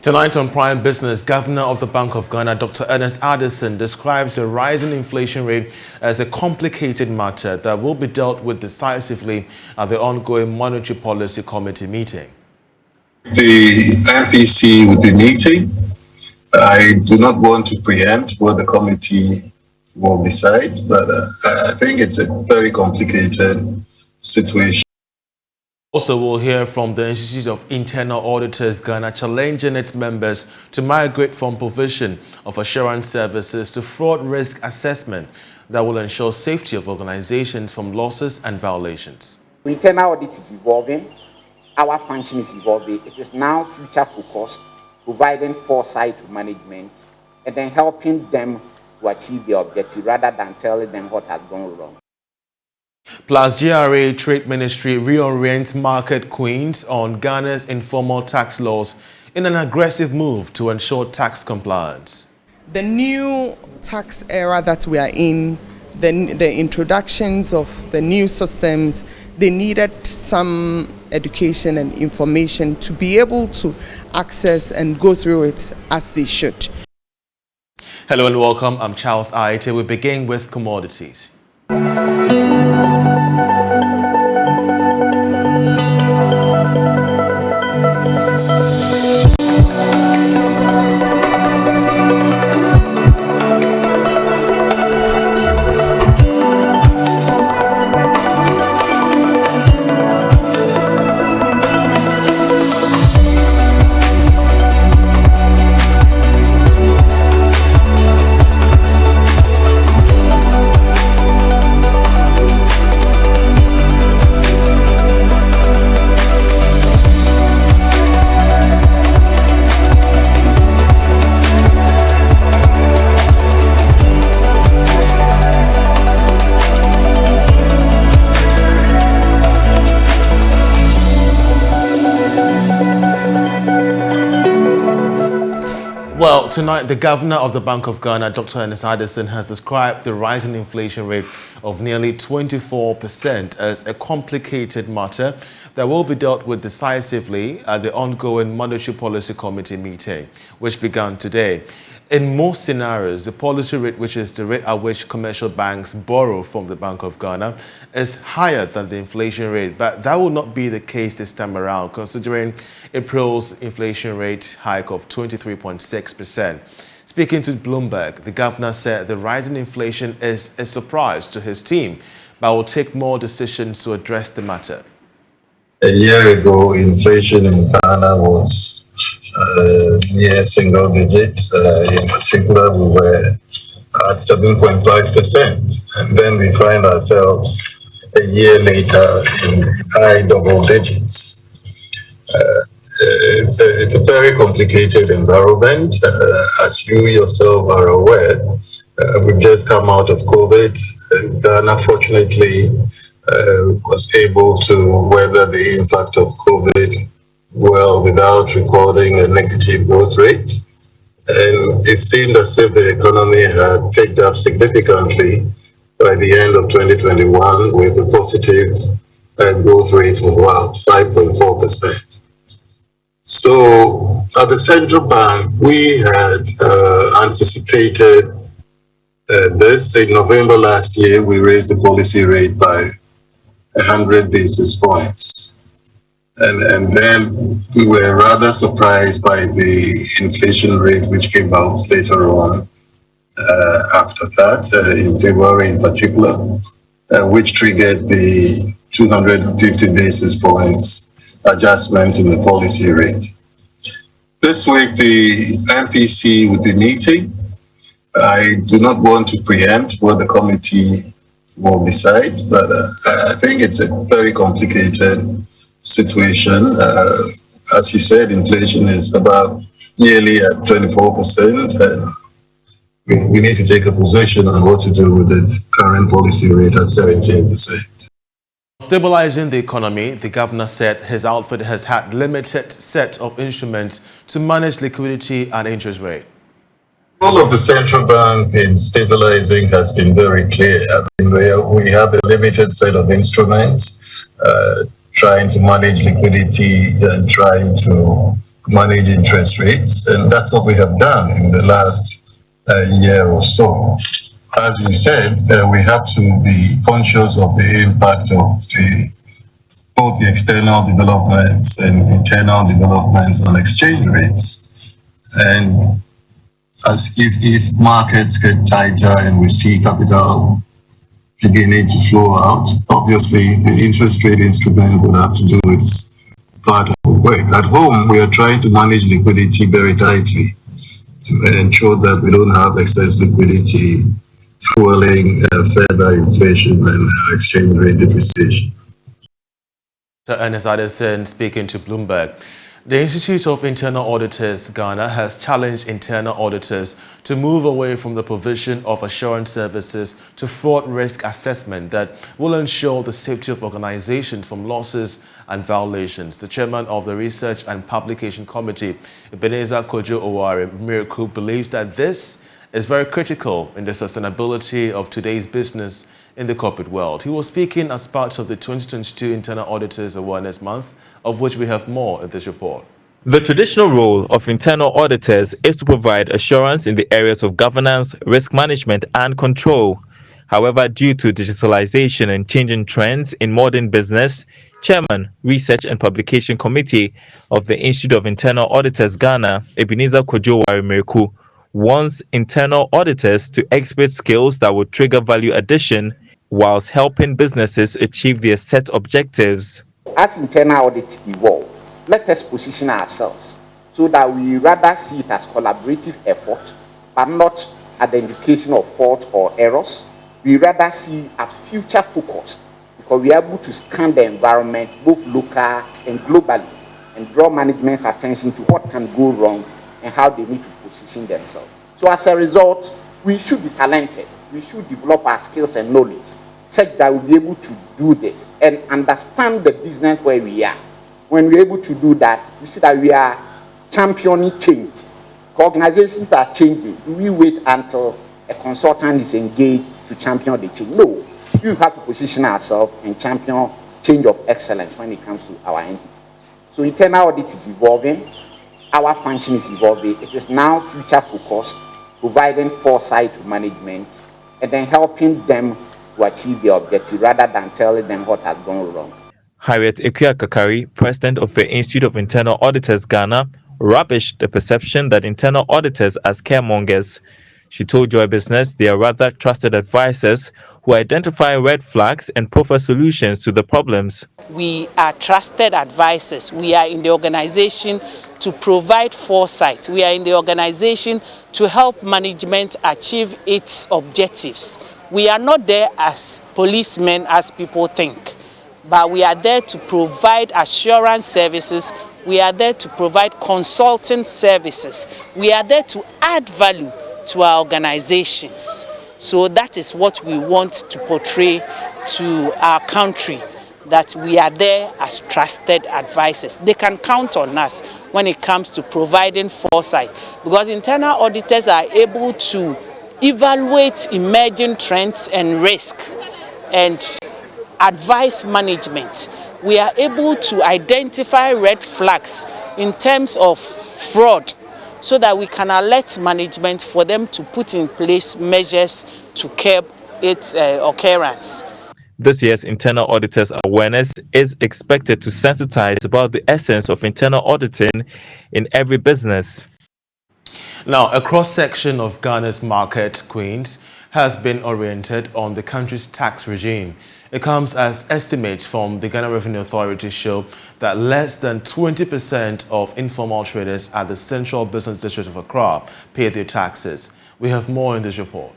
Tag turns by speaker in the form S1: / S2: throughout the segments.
S1: Tonight on Prime Business, Governor of the Bank of Ghana, Dr. Ernest Addison, describes the rising inflation rate as a complicated matter that will be dealt with decisively at the ongoing Monetary Policy Committee meeting.
S2: The MPC will be meeting. I do not want to preempt what the committee will decide, but I think it's a very complicated situation.
S1: Also, we'll hear from the Institute of Internal Auditors Ghana challenging its members to migrate from provision of assurance services to fraud risk assessment that will ensure safety of organizations from losses and violations.
S3: Internal audit is evolving, our function is evolving. It is now future focused, providing foresight to management and then helping them to achieve their objective rather than telling them what has gone wrong.
S1: Plus, GRA Trade Ministry reorients market queens on Ghana's informal tax laws in an aggressive move to ensure tax compliance.
S4: The new tax era that we are in, the introductions of the new systems, they needed some education and information to be able to access and go through it as they should.
S1: Hello and welcome. I'm Charles Ayitey. We begin with commodities. Well, tonight, the Governor of the Bank of Ghana, Dr. Ernest Addison, has described the rising inflation rate of nearly 24% as a complicated matter that will be dealt with decisively at the ongoing Monetary Policy Committee meeting, which began today. In most scenarios, the policy rate, which is the rate at which commercial banks borrow from the Bank of Ghana, is higher than the inflation rate. But that will not be the case this time around, considering April's inflation rate hike of 23.6%. Speaking to Bloomberg, the governor said the rising inflation is a surprise to his team, but will take more decisions to address the matter.
S2: A year ago, inflation in Ghana was near single digits. In particular, we were at 7.5%. And then we find ourselves a year later in high double digits. It's a very complicated environment. As you yourself are aware, we've just come out of COVID. Ghana, fortunately, was able to weather the impact of COVID well without recording a negative growth rate. And it seemed as if the economy had picked up significantly by the end of 2021 with a positive growth rate of about 5.4%. So at the central bank, we had anticipated this. In November last year, we raised the policy rate by 100 basis points. And then we were rather surprised by the inflation rate which came out later on after that, in February in particular, which triggered the 250 basis points adjustment in the policy rate. This week, the MPC will be meeting. I do not want to preempt what the committee will decide, but I think it's a very complicated situation. As you said, inflation is about nearly at 24%, and we need to take a position on what to do with the current policy rate at 17%.
S1: Stabilizing the economy, the governor said his outfit has had limited set of instruments to manage liquidity and interest rate.
S2: The role of the central bank in stabilizing has been very clear. I mean, we have a limited set of instruments trying to manage liquidity and trying to manage interest rates, and that's what we have done in the last year or so. As you said, we have to be conscious of the impact of both the external developments and internal developments on exchange rates. And as if markets get tighter and we see capital beginning to flow out, obviously the interest rate instrument would have to do its part of the work. At home, we are trying to manage liquidity very tightly to ensure that we don't have excess liquidity fueling further inflation and exchange rate depreciation.
S1: Sir Ernest Addison speaking to Bloomberg. The Institute of Internal Auditors, Ghana, has challenged internal auditors to move away from the provision of assurance services to fraud risk assessment that will ensure the safety of organizations from losses and violations. The chairman of the Research and Publication Committee, Ebenezer Kojo Oware Miracle, believes that this is very critical in the sustainability of today's business in the corporate world. He was speaking as part of the 2022 Internal Auditors Awareness Month, of which we have more in this report.
S5: The traditional role of internal auditors is to provide assurance in the areas of governance, risk management, and control. However, due to digitalization and changing trends in modern business, Chairman, Research and Publication Committee of the Institute of Internal Auditors Ghana, Ebenezer Kojo Oware Miracle, wants internal auditors to exhibit skills that will trigger value addition whilst helping businesses achieve their set objectives.
S3: As internal audit evolve, let us position ourselves so that we rather see it as collaborative effort, but not identification of faults or errors. We rather see as future focused because we are able to scan the environment both local and globally and draw management's attention to what can go wrong and how they need to position themselves. So as a result, we should be talented. We should develop our skills and knowledge such that we'll be able to do this and understand the business where we are. When we're able to do that, we see that we are championing change. Organizations are changing. Do we wait until a consultant is engaged to champion the change? No. We have to position ourselves and champion change of excellence when it comes to our entities. So internal audit is evolving. Our function is evolving. It is now future focused, providing foresight to management and then helping them to achieve their objective rather than telling them what has gone wrong.
S5: Harriet Ekuya-Kakari, president of the Institute of Internal Auditors Ghana, rubbished the perception that internal auditors are scaremongers. She told Joy Business they are rather trusted advisors who identify red flags and proffer solutions to the problems.
S6: We are trusted advisors. We are in the organization to provide foresight. We are in the organization to help management achieve its objectives. We are not there as policemen as people think, but we are there to provide assurance services. We are there to provide consulting services. We are there to add value to our organizations. So that is what we want to portray to our country, that we are there as trusted advisors. They can count on us when it comes to providing foresight, because internal auditors are able to evaluate emerging trends and risk and advise management. We are able to identify red flags in terms of fraud so that we can alert management for them to put in place measures to curb its occurrence.
S5: This year's Internal Auditors Awareness is expected to sensitize about the essence of internal auditing in every business.
S1: Now, a cross-section of Ghana's market queens has been oriented on the country's tax regime. It comes as estimates from the Ghana Revenue Authority show that less than 20% of informal traders at the Central Business District of Accra pay their taxes. We have more in this report.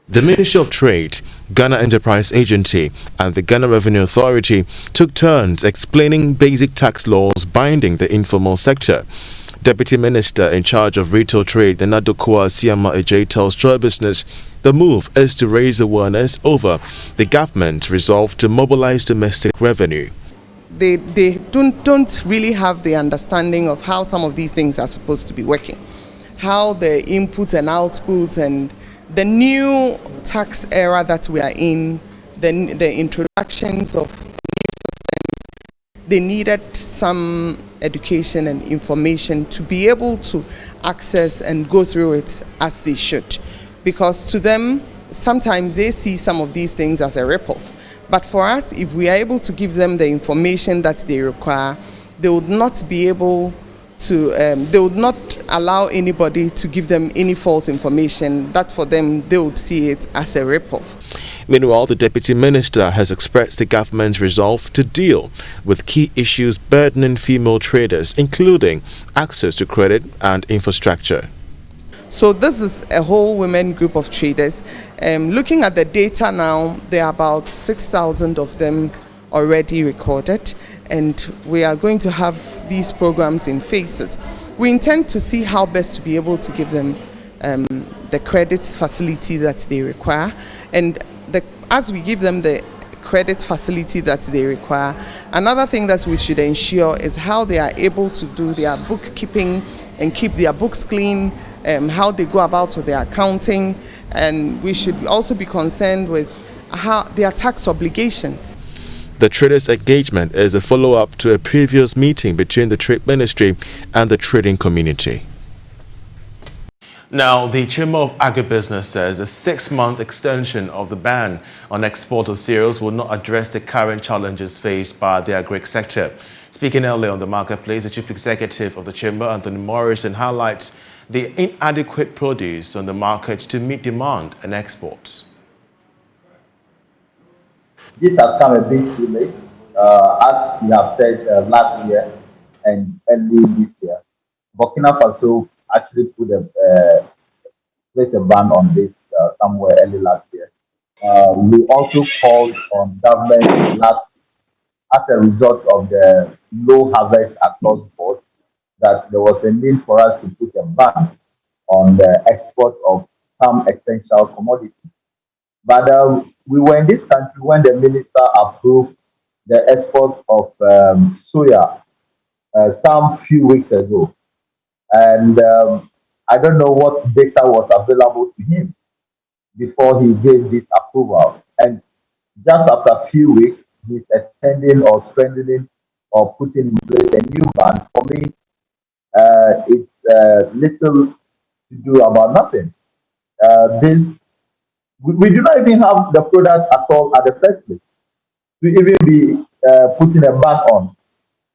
S1: The Ministry of Trade, Ghana Enterprise Agency and the Ghana Revenue Authority took turns explaining basic tax laws binding the informal sector. Deputy Minister in charge of retail trade, Nadokwa Siama Ayitey, tells Joy Business the move is to raise awareness over the government's resolve to mobilize domestic revenue.
S4: They don't really have the understanding of how some of these things are supposed to be working, how the input and output and the new tax era that we are in, the introductions of new systems, they needed some education and information to be able to access and go through it as they should. Because to them, sometimes they see some of these things as a ripoff. But for us, if we are able to give them the information that they require, they would not be able to, they would not allow anybody to give them any false information. That for them, they would see it as a ripoff.
S1: Meanwhile, the Deputy Minister has expressed the government's resolve to deal with key issues burdening female traders, including access to credit and infrastructure.
S4: So this is a whole women group of traders. Looking at the data now, there are about 6,000 of them already recorded, and we are going to have these programs in phases. We intend to see how best to be able to give them the credit facility that they require, and as we give them the credit facility that they require, another thing that we should ensure is how they are able to do their bookkeeping and keep their books clean, how they go about with their accounting, and we should also be concerned with how their tax obligations.
S1: The traders' engagement is a follow-up to a previous meeting between the Trade Ministry and the trading community. Now, the Chamber of Agribusiness says a 6-month extension of the ban on export of cereals will not address the current challenges faced by the agric sector. Speaking earlier on the marketplace, the Chief Executive of the Chamber, Anthony Morrison, highlights the inadequate produce on the market to meet demand and exports.
S7: This has come a bit too late, as we have said last year and early this year. Burkina Faso actually placed a ban on this somewhere early last year. We also called on government as a result of the low harvest across the board, that there was a need for us to put a ban on the export of some essential commodities. But we were in this country when the minister approved the export of soya some few weeks ago. And I don't know what data was available to him before he gave this approval. And just after a few weeks, he's extending or strengthening or putting in place a new ban. For me, it's little to do about nothing. We do not even have the product at all at the first place to even be putting a ban on.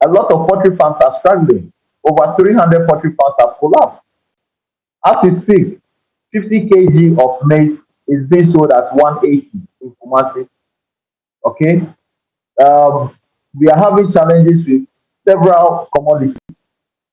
S7: A lot of poultry farms are struggling. Over 300 poultry farms have collapsed. As we speak, 50 kg of maize is being sold at 180 in Kumasi. Okay? We are having challenges with several commodities.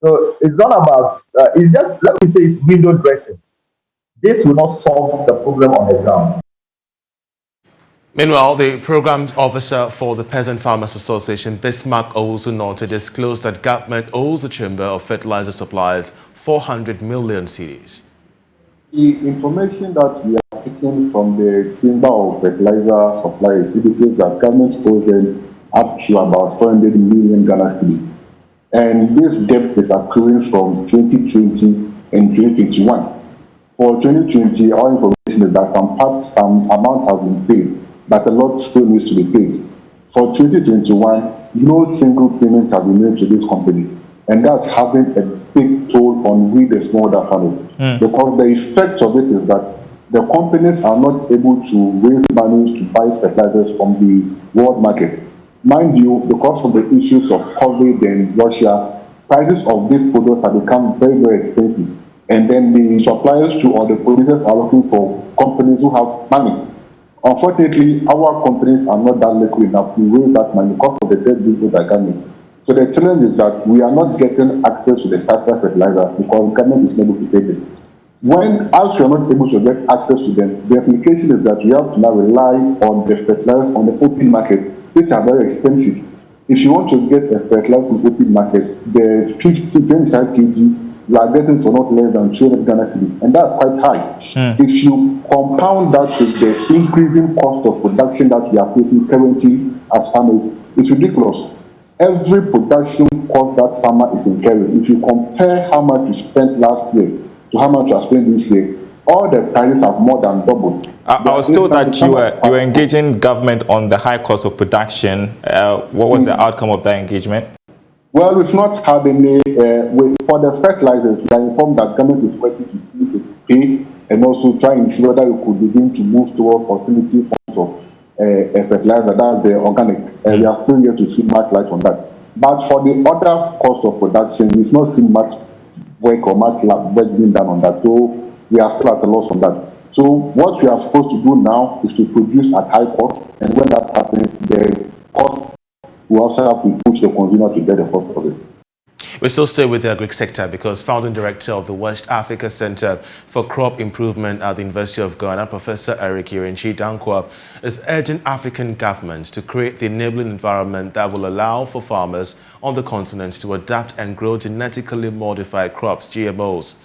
S7: So it's not about, it's just, let me say, it's window dressing. This will not solve the problem on the ground.
S1: Meanwhile, the Programs Officer for the Peasant Farmers Association, Bismarck Owusu-Norte, disclosed that government owes the Chamber of Fertilizer Suppliers 400 million cedis.
S8: The information that we are taking from the Chamber of Fertilizer Suppliers indicates that government owes them up to about 400 million Ghana cedis. And this debt is accruing from 2020 and 2021. For 2020, our information is that some amount has been paid, but a lot still needs to be paid. For 2021, no single payment has been made to these companies, and that's having a big toll on we, the smallholder farmers. Because the effect of it is that the companies are not able to raise money to buy fertilizers from the world market. Mind you, because of the issues of COVID and Russia, prices of these products have become very, very expensive. And then the suppliers to or the producers are looking for companies who have money. Unfortunately, our companies are not that liquid enough to raise that money because of the debt built by government. So the challenge is that we are not getting access to the surplus fertilizer because government is not able to pay them. As we are not able to get access to them, the implication is that we have to now rely on the fertilizers on the open market, which are very expensive. If you want to get a fertilizer on the open market, the 25 kg you are getting for not less than 200 Ghana cedis, and that's quite high. If you compound that with the increasing cost of production that we are facing currently as farmers, it's ridiculous. Every production cost that farmer is incurring, if you compare how much you spent last year to how much you are spending this year, all the prices have more than doubled.
S5: I was told that you were engaging government on the high cost of production. What was the outcome of that engagement?
S8: Well, we've not had any, for the fertilizers, we are informed that government is working to see to pay and also try and see whether we could begin to move towards alternative forms of fertilizer, that's the organic. We are still yet to see much light on that. But for the other cost of production, we've not seen much work or much work being done on that. So we are still at a loss on that. So what we are supposed to do now is to produce at high cost, and when that happens, the cost will also have to push the consumer to bear the cost of it.
S1: We still stay with the agri sector because founding director of the West Africa Center for Crop Improvement at the University of Ghana, Professor Ayitey Dankwa, is urging African governments to create the enabling environment that will allow for farmers on the continent to adapt and grow genetically modified crops, GMOs.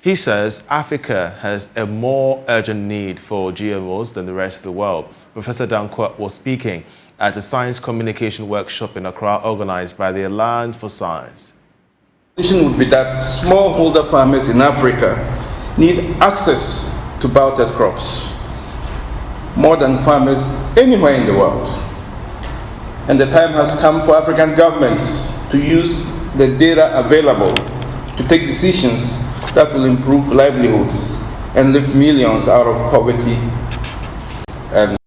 S1: He says Africa has a more urgent need for GMOs than the rest of the world. Professor Dankwa was speaking at a science communication workshop in Accra organized by the Alliance for Science.
S9: The solution would be that smallholder farmers in Africa need access to biotech crops more than farmers anywhere in the world. And the time has come for African governments to use the data available to take decisions that will improve livelihoods and lift millions out of poverty and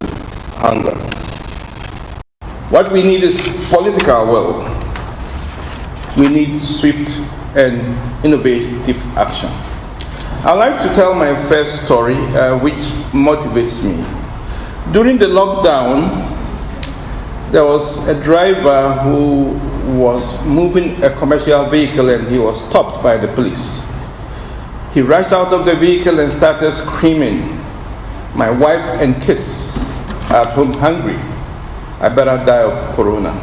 S9: hunger. What we need is political will. We need swift and innovative action. I'd like to tell my first story, which motivates me. During the lockdown, there was a driver who was moving a commercial vehicle and he was stopped by the police. He rushed out of the vehicle and started screaming, "My wife and kids are at home hungry. I better die of corona."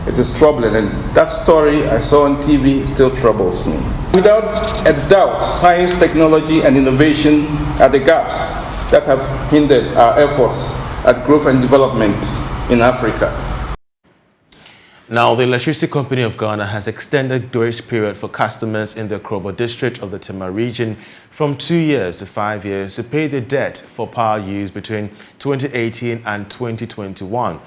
S9: It is troubling, and that story I saw on TV still troubles me. Without a doubt, science, technology, and innovation are the gaps that have hindered our efforts at growth and development in Africa.
S1: Now, the Electricity Company of Ghana has extended grace period for customers in the Krobo district of the Tema region from 2 years to 5 years to pay the debt for power use between 2018 and 2021.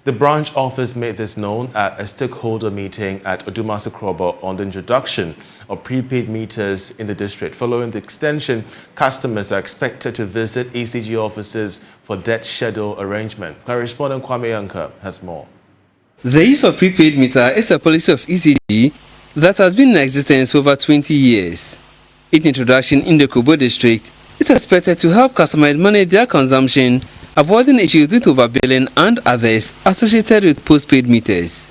S1: The branch office made this known at a stakeholder meeting at Odumase Krobo on the introduction of prepaid meters in the district. Following the extension, customers are expected to visit ECG offices for debt schedule arrangement. Correspondent Kwame Yanka has more.
S10: The use of prepaid meter is a policy of ECG that has been in existence for over 20 years. Its introduction in the Krobo district is expected to help customers manage their consumption, avoiding issues with overbilling and others associated with postpaid meters.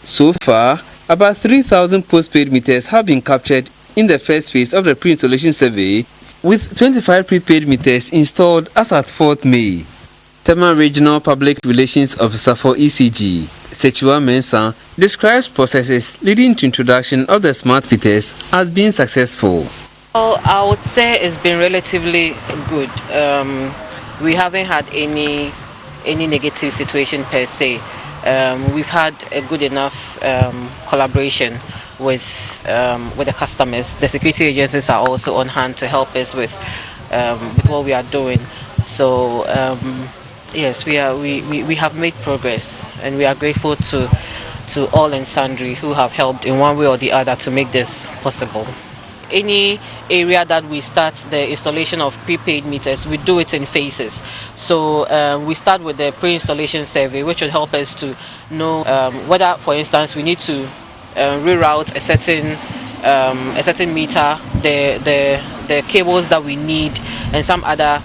S10: So far, about 3,000 postpaid meters have been captured in the first phase of the pre-installation survey, with 25 prepaid meters installed as at 4th May. Tema Regional Public Relations Officer for ECG, Sechua Mensah, describes processes leading to introduction of the smart meters as being successful.
S11: Well, I would say it's been relatively good. We haven't had any negative situation per se. We've had a good enough collaboration with the customers. The security agencies are also on hand to help us with what we are doing. So yes, we have made progress, and we are grateful to all and sundry who have helped in one way or the other to make this possible. Any area that we start the installation of prepaid meters, we do it in phases. So we start with the pre-installation survey, which will help us to know whether, for instance, we need to reroute a certain meter, the cables that we need, and some other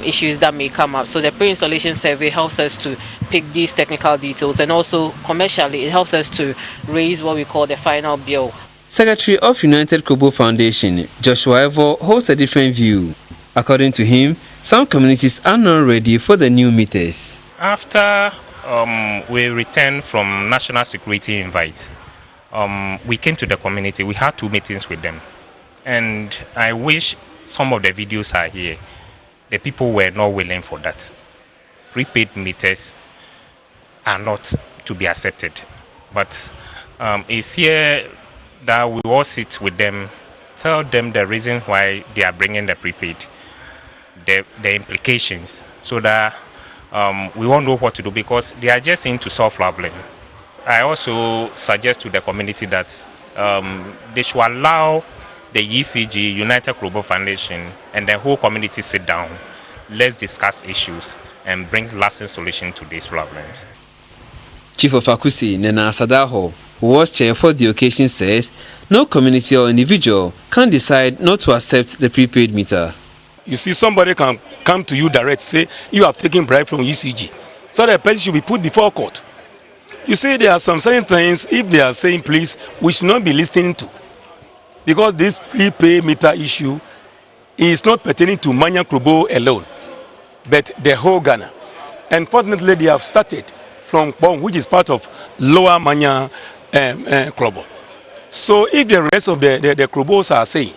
S11: issues that may come up. So the pre-installation survey helps us to pick these technical details, and also commercially it helps us to raise what we call the final bill.
S10: Secretary of United Krobo Foundation, Joshua Evo, holds a different view. According to him, some communities are not ready for the new meters.
S12: After we returned from National Security Invite, we came to the community. We had 2 meetings with them. And I wish some of the videos are here. The people were not willing for that. Prepaid meters are not to be accepted. But it's here that we all sit with them, tell them the reason why they are bringing the prepaid, the implications, so that we won't know what to do, because they are just in to solve problem. I also suggest to the community that they should allow the ECG, United Global Foundation, and the whole community sit down. Let's discuss issues and bring lasting solution to these problems.
S10: Chief of Akusi, Nena Sadaho, who was chair for the occasion, says no community or individual can decide not to accept the prepaid meter.
S13: You see, somebody can come to you direct, say you have taken bribe from ECG. So the person should be put before court. You see, there are some certain things, if they are saying please, we should not be listening to. Because this prepaid meter issue is not pertaining to Manya Krobo alone, but the whole Ghana. And fortunately, they have started from Bong, which is part of Lower Manya Krobo. So if the rest of the Krobos are saying,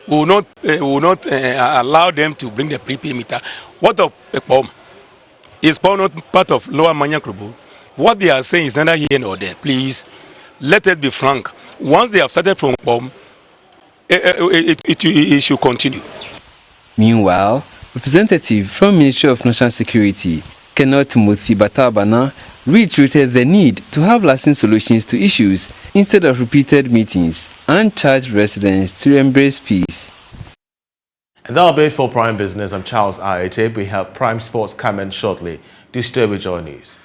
S13: we will not allow them to bring the prepaid meter, what of Bong? Is Bong not part of Lower Manya Krobo? What they are saying is neither here nor there. Please, let us be frank. Once they have started from Bong, it should continue.
S10: Meanwhile, representative from Ministry of National Security, Kenneth Timothy Batabana, reiterated the need to have lasting solutions to issues instead of repeated meetings and charged residents to embrace peace.
S1: And that'll be it for Prime Business. I'm Charles Ayitey. We have Prime Sports coming shortly. Do stay with your news.